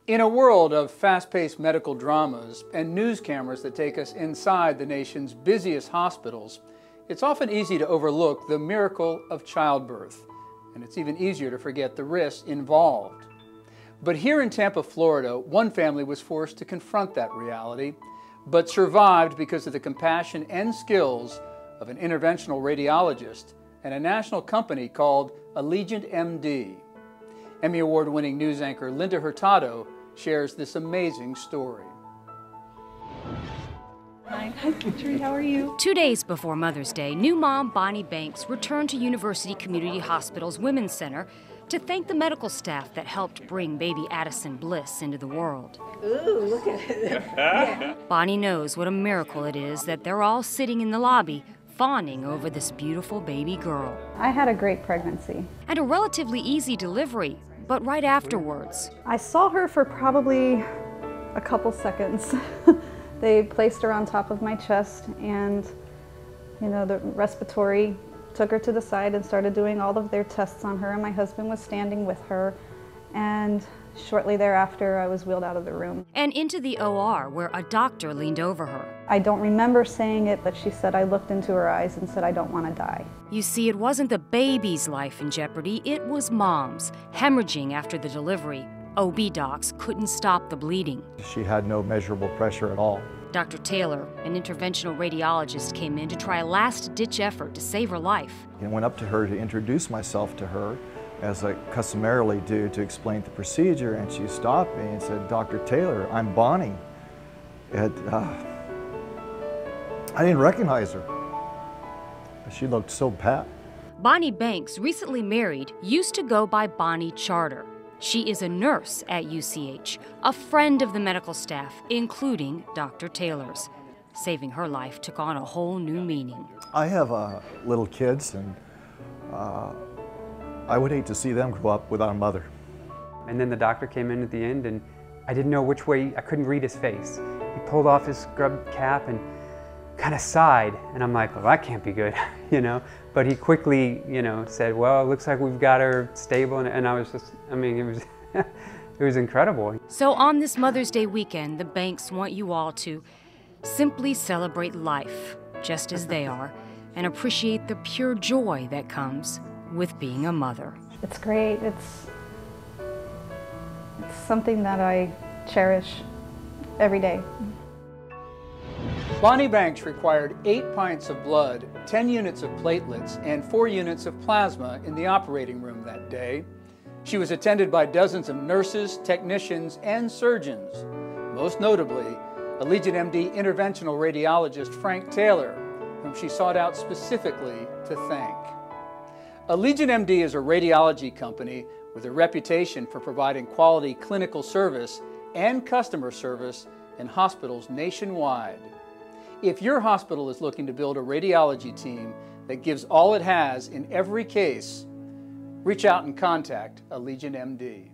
In a world of fast-paced medical dramas and news cameras that take us inside the nation's busiest hospitals, it's often easy to overlook the miracle of childbirth, and it's even easier to forget the risks involved. But here in Tampa, Florida, one family was forced to confront that reality, but survived because of the compassion and skills of an interventional radiologist and a national company called AllegiantMD. Emmy Award-winning news anchor Linda Hurtado shares this amazing story. Hi, Katrin, how are you? 2 days before Mother's Day, new mom Bonnie Banks returned to University Community Hospital's Women's Center to thank the medical staff that helped bring baby Addison Bliss into the world. Ooh, look at it. Yeah. Bonnie knows what a miracle it is that they're all sitting in the lobby fawning over this beautiful baby girl. I had a great pregnancy. And a relatively easy delivery, but right afterwards. I saw her for probably a couple seconds. They placed her on top of my chest and, the respiratory took her to the side and started doing all of their tests on her, and my husband was standing with her, and shortly thereafter I was wheeled out of the room. And into the OR where a doctor leaned over her. I don't remember saying it, but she said, I looked into her eyes and said, I don't want to die. You see, it wasn't the baby's life in jeopardy, it was mom's, hemorrhaging after the delivery. OB docs couldn't stop the bleeding. She had no measurable pressure at all. Dr. Taylor, an interventional radiologist, came in to try a last-ditch effort to save her life. I went up to her to introduce myself to her, as I customarily do, to explain the procedure, and she stopped me and said, Dr. Taylor, I'm Bonnie. I didn't recognize her. She looked so bad. Bonnie Banks, recently married, used to go by Bonnie Charter. She is a nurse at UCH, a friend of the medical staff, including Dr. Taylor's. Saving her life took on a whole new meaning. I have little kids, and I would hate to see them grow up without a mother. And then the doctor came in at the end, and I didn't know which way, I couldn't read his face. He pulled off his scrub cap and kind of sighed, and I'm like, well, that can't be good, But he quickly, said, well, it looks like we've got her stable, and I was just, it was, it was incredible. So on this Mother's Day weekend, the Banks want you all to simply celebrate life, just as they are, and appreciate the pure joy that comes with being a mother. It's great. It's something that I cherish every day. Bonnie Banks required 8 pints of blood, 10 units of platelets, and 4 units of plasma in the operating room that day. She was attended by dozens of nurses, technicians, and surgeons. Most notably, AllegiantMD interventional radiologist Frank Taylor, whom she sought out specifically to thank. AllegiantMD is a radiology company with a reputation for providing quality clinical service and customer service in hospitals nationwide. If your hospital is looking to build a radiology team that gives all it has in every case, reach out and contact AllegiantMD.